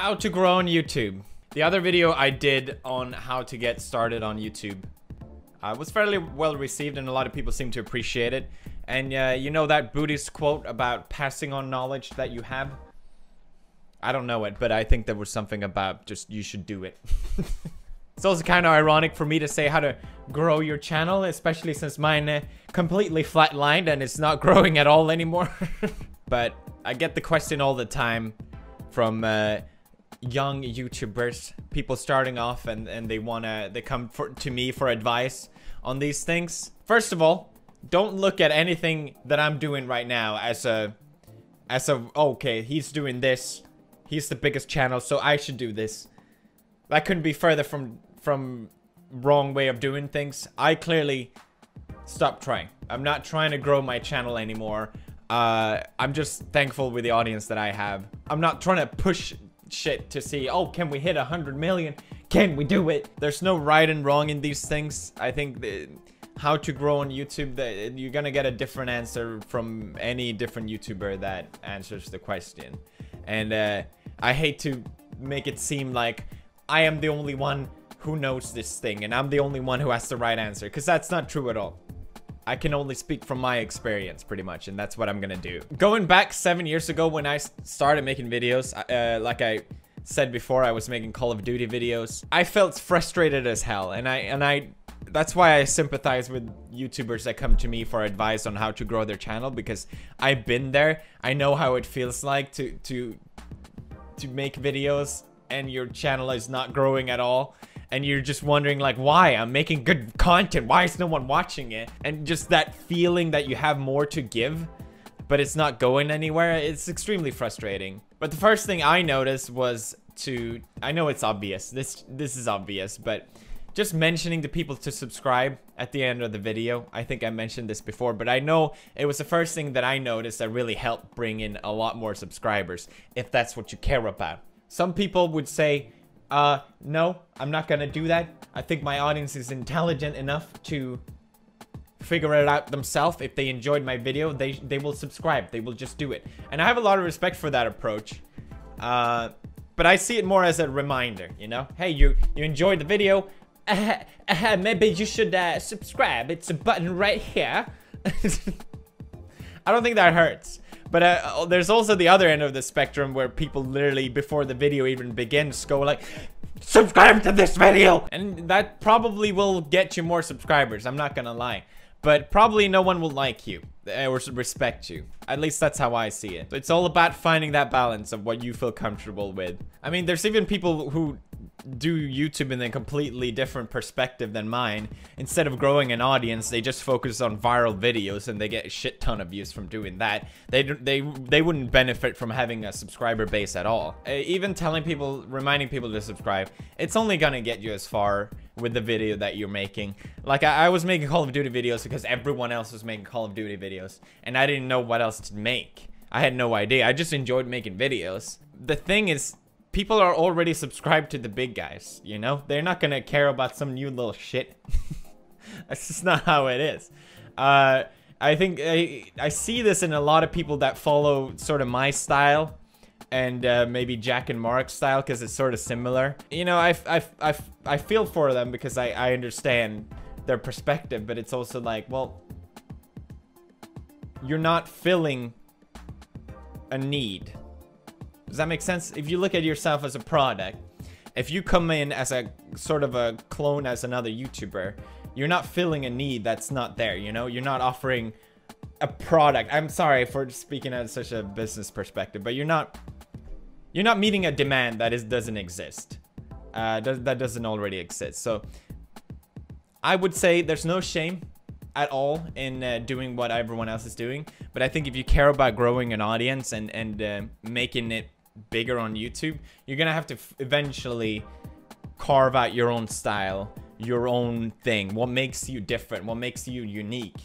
How to grow on YouTube. The other video I did on how to get started on YouTube was fairly well received, and a lot of people seem to appreciate it. And you know that Buddhist quote about passing on knowledge that you have? I don't know it, but I think there was something about just you should do it. It's also kind of ironic for me to say how to grow your channel, especially since mine completely flatlined and it's not growing at all anymore. But I get the question all the time from young YouTubers, people starting off, and they come to me for advice on these things. First of all, don't look at anything that I'm doing right now as a okay, he's doing this, he's the biggest channel, so I should do this. That couldn't be further from wrong way of doing things. I clearly stopped trying. I'm not trying to grow my channel anymore. I'm just thankful with the audience that I have. I'm not trying to push shit to see, oh, can we hit 100 million? Can we do it? There's no right and wrong in these things. I think how to grow on YouTube, you're gonna get a different answer from any different YouTuber that answers the question. And I hate to make it seem like I am the only one who knows this thing and I'm the only one who has the right answer, because that's not true at all. I can only speak from my experience, pretty much, and that's what I'm gonna do. Going back 7 years ago when I started making videos, like I said before, I was making Call of Duty videos. I felt frustrated as hell, and that's why I sympathize with YouTubers that come to me for advice on how to grow their channel, because I've been there. I know how it feels like to make videos and your channel is not growing at all. And you're just wondering, like, why? I'm making good content. Why is no one watching it? And just that feeling that you have more to give, but it's not going anywhere. It's extremely frustrating. But the first thing I noticed was I know it's obvious. This is obvious, but just mentioning to people to subscribe at the end of the video. I think I mentioned this before, but I know it was the first thing that I noticed that really helped bring in a lot more subscribers, if that's what you care about. Some people would say, no, I'm not gonna do that. I think my audience is intelligent enough to figure it out themselves. If they enjoyed my video, they will subscribe. They will just do it. And I have a lot of respect for that approach. But I see it more as a reminder, you know? Hey, you enjoyed the video. Maybe you should subscribe. It's a button right here. I don't think that hurts. But there's also the other end of the spectrum where people literally, before the video even begins, go like, subscribe to this video! And that probably will get you more subscribers, I'm not gonna lie. But probably no one will like you or respect you. At least that's how I see it. It's all about finding that balance of what you feel comfortable with. I mean, there's even people who do YouTube in a completely different perspective than mine. Instead of growing an audience, they just focus on viral videos and they get a shit ton of views from doing that. They wouldn't benefit from having a subscriber base at all. Even telling people, reminding people to subscribe, it's only gonna get you as far with the video that you're making. Like I was making Call of Duty videos because everyone else was making Call of Duty videos and I didn't know what else to make. I had no idea. I just enjoyed making videos. The thing is, people are already subscribed to the big guys, you know? They're not gonna care about some new little shit. That's just not how it is. I think I see this in a lot of people that follow sort of my style and maybe Jack and Mark's style, because it's sort of similar. You know, I feel for them because I understand their perspective, but it's also like, well, you're not filling a need. Does that make sense? If you look at yourself as a product, if you come in as a sort of a clone as another YouTuber, you're not filling a need that's not there, you know? You're not offering a product. I'm sorry for speaking at such a business perspective, but you're not meeting a demand that doesn't exist. That doesn't already exist. So I would say there's no shame at all in doing what everyone else is doing. But I think if you care about growing an audience and making it bigger on YouTube, you're gonna have to eventually carve out your own style, your own thing, what makes you different, what makes you unique.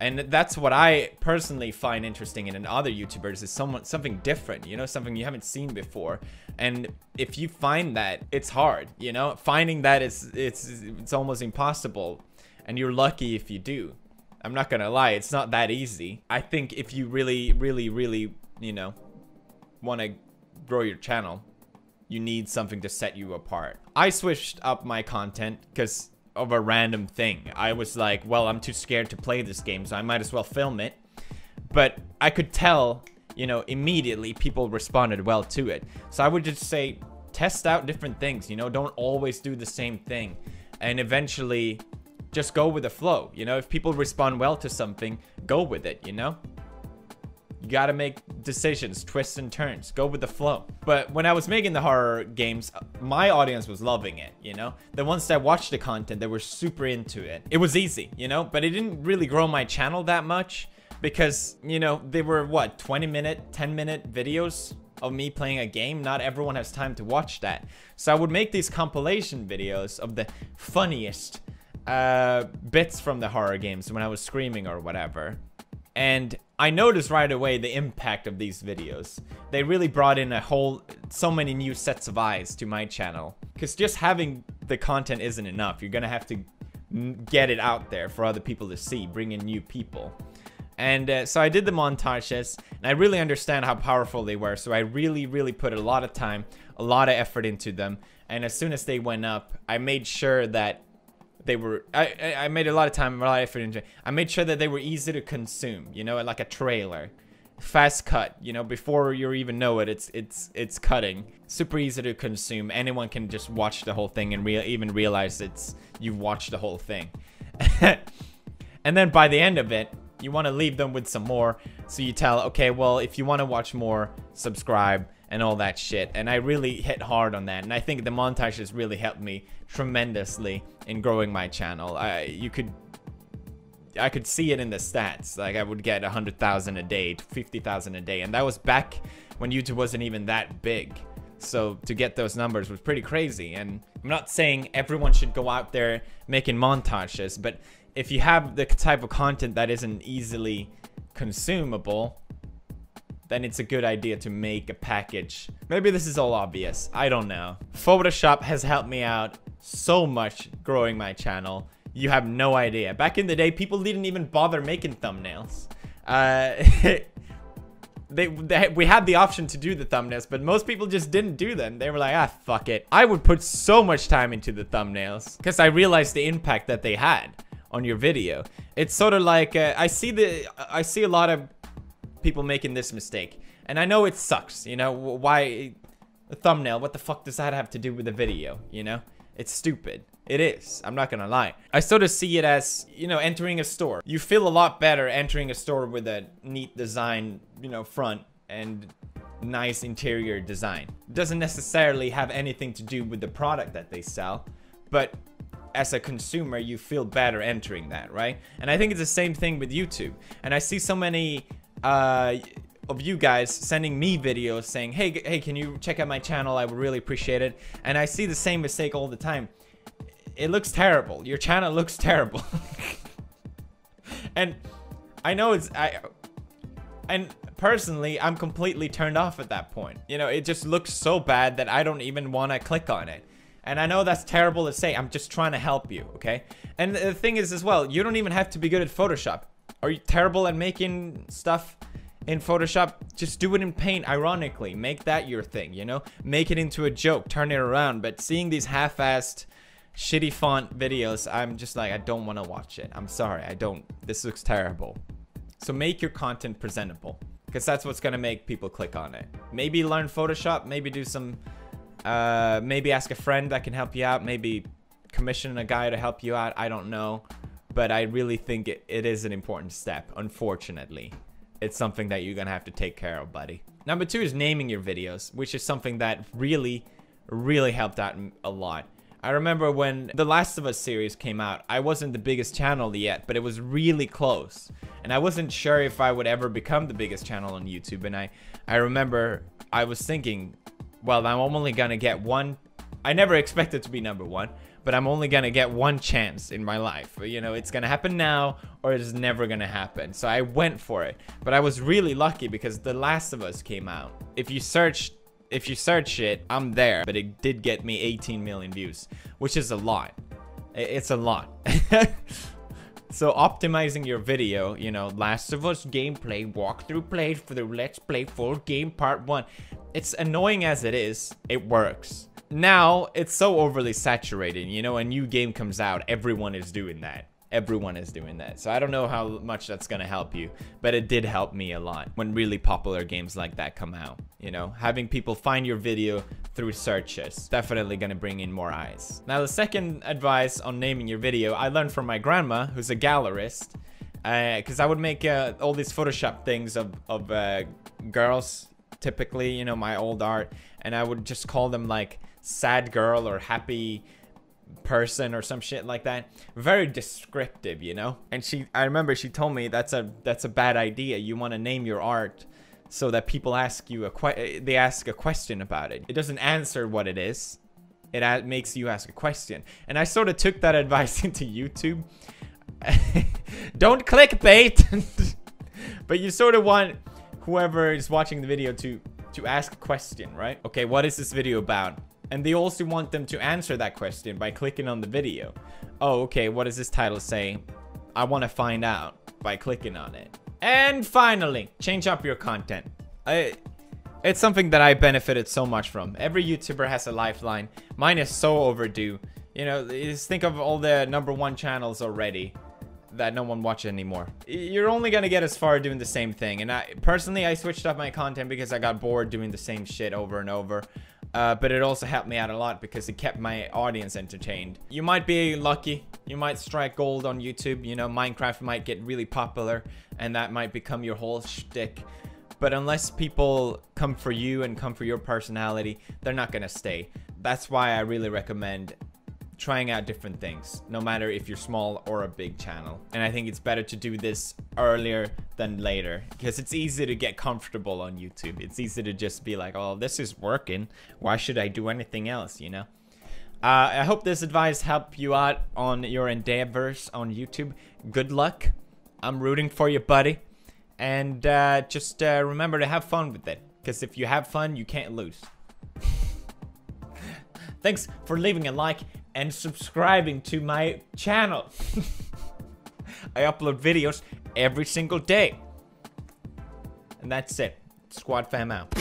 And that's what I personally find interesting in other YouTubers, is something different, you know, something you haven't seen before. And if you find that, it's hard, you know, finding that it's almost impossible, and you're lucky if you do. I'm not gonna lie, it's not that easy. I think if you really, you know, want to grow your channel, you need something to set you apart. I switched up my content because of a random thing. I was like, well, I'm too scared to play this game, so I might as well film it. But I could tell, you know, immediately people responded well to it. So I would just say, test out different things, you know, don't always do the same thing. And eventually just go with the flow. You know, if people respond well to something, go with it, you know? You gotta make decisions, twists and turns, go with the flow. But when I was making the horror games, my audience was loving it, you know? The ones that watched the content, they were super into it. It was easy, you know? But it didn't really grow my channel that much because, you know, they were what, 20-minute, 10-minute videos of me playing a game. Not everyone has time to watch that. So I would make these compilation videos of the funniest bits from the horror games when I was screaming or whatever. And I noticed right away the impact of these videos. They really brought in so many new sets of eyes to my channel. Because just having the content isn't enough. You're gonna have to get it out there for other people to see, bring in new people. And so I did the montages, and I really understand how powerful they were. So I really put a lot of time, a lot of effort into them. And as soon as they went up, I made sure that they were, I made a lot of time, a lot of effort into it. I made sure that they were easy to consume, you know, like a trailer. Fast cut, you know, before you even know it, it's cutting. Super easy to consume. Anyone can just watch the whole thing and even realize you've watched the whole thing. And then by the end of it, you want to leave them with some more. So you tell, okay, well, if you want to watch more, subscribe and all that shit. And I really hit hard on that. And I think the montages really helped me tremendously in growing my channel. I could see it in the stats. Like I would get 100,000 a day, 50,000 a day. And that was back when YouTube wasn't even that big. So to get those numbers was pretty crazy. And I'm not saying everyone should go out there making montages, but if you have the type of content that isn't easily consumable, then it's a good idea to make a package. Maybe this is all obvious. I don't know. Photoshop has helped me out so much growing my channel. You have no idea. Back in the day, people didn't even bother making thumbnails. We had the option to do the thumbnails, but most people just didn't do them. They were like, ah, fuck it. I would put so much time into the thumbnails because I realized the impact that they had on your video. It's sort of like I see a lot of people making this mistake, and I know it sucks, you know. Why a thumbnail? What the fuck does that have to do with the video? You know, it's stupid. It is. I'm not gonna lie. I sort of see it as, you know, entering a store. You feel a lot better entering a store with a neat design, you know, front and nice interior design. It doesn't necessarily have anything to do with the product that they sell, but as a consumer, you feel better entering that, right? And I think it's the same thing with YouTube. And I see so many of you guys sending me videos saying, hey, can you check out my channel? I would really appreciate it. And I see the same mistake all the time. It looks terrible. Your channel looks terrible. And I know and personally, I'm completely turned off at that point. You know, it just looks so bad that I don't even want to click on it. And I know that's terrible to say. I'm just trying to help you, okay? And the thing is as well, you don't even have to be good at Photoshop. Are you terrible at making stuff in Photoshop? Just do it in Paint, ironically. Make that your thing, you know? Make it into a joke, turn it around. But seeing these half-assed, shitty font videos, I'm just like, I don't want to watch it. I'm sorry, I don't. This looks terrible. So make your content presentable, because that's what's going to make people click on it. Maybe learn Photoshop, maybe do some... maybe ask a friend that can help you out. Maybe commission a guy to help you out. I don't know. But I really think it is an important step. Unfortunately, it's something that you're gonna have to take care of, buddy. Number 2 is naming your videos, which is something that really helped out a lot. I remember when The Last of Us series came out, I wasn't the biggest channel yet, but it was really close. And I wasn't sure if I would ever become the biggest channel on YouTube. And I remember I was thinking, well, I'm only gonna get one. I never expected to be number 1, but I'm only gonna get one chance in my life. You know, it's gonna happen now or it's never gonna happen. So I went for it. But I was really lucky because The Last of Us came out. If you search it, I'm there. But it did get me 18 million views, which is a lot. It's a lot. So optimizing your video, you know, Last of Us gameplay, walkthrough playthrough, let's play full game part 1. It's annoying as it is, it works. Now, it's so overly saturated, you know, a new game comes out, everyone is doing that. Everyone is doing that. So I don't know how much that's gonna help you, but it did help me a lot when really popular games like that come out. You know, having people find your video through searches, definitely gonna bring in more eyes. Now, the second advice on naming your video, I learned from my grandma, who's a gallerist, because I would make all these Photoshop things of girls, typically, you know, my old art, and I would just call them like sad girl or happy person or some shit like that. Very descriptive, you know. And I remember she told me that's a bad idea. You want to name your art so that people ask you they ask a question about it. It doesn't answer what it is. It makes you ask a question. And I sort of took that advice into YouTube. Don't clickbait. But you sort of want whoever is watching the video to ask a question, right? Okay, what is this video about? And they also want them to answer that question by clicking on the video. Oh, okay, what does this title say? I want to find out by clicking on it. And finally, change up your content. It's something that I benefited so much from. Every YouTuber has a lifeline. Mine is so overdue. You know, just think of all the #1 channels already that no one watches anymore. You're only gonna get as far doing the same thing. And personally, I switched up my content because I got bored doing the same shit over and over. But it also helped me out a lot because it kept my audience entertained. You might be lucky. You might strike gold on YouTube. You know, Minecraft might get really popular and that might become your whole shtick. But unless people come for you and come for your personality, they're not gonna stay. That's why I really recommend trying out different things, no matter if you're small or a big channel. And I think it's better to do this earlier than later because it's easy to get comfortable on YouTube. It's easy to just be like, oh, this is working. Why should I do anything else, you know? I hope this advice helped you out on your endeavors on YouTube. Good luck. I'm rooting for you, buddy. And just remember to have fun with it, because if you have fun, you can't lose. Thanks for leaving a like and subscribing to my channel. I upload videos every single day. And that's it. Squad fam out.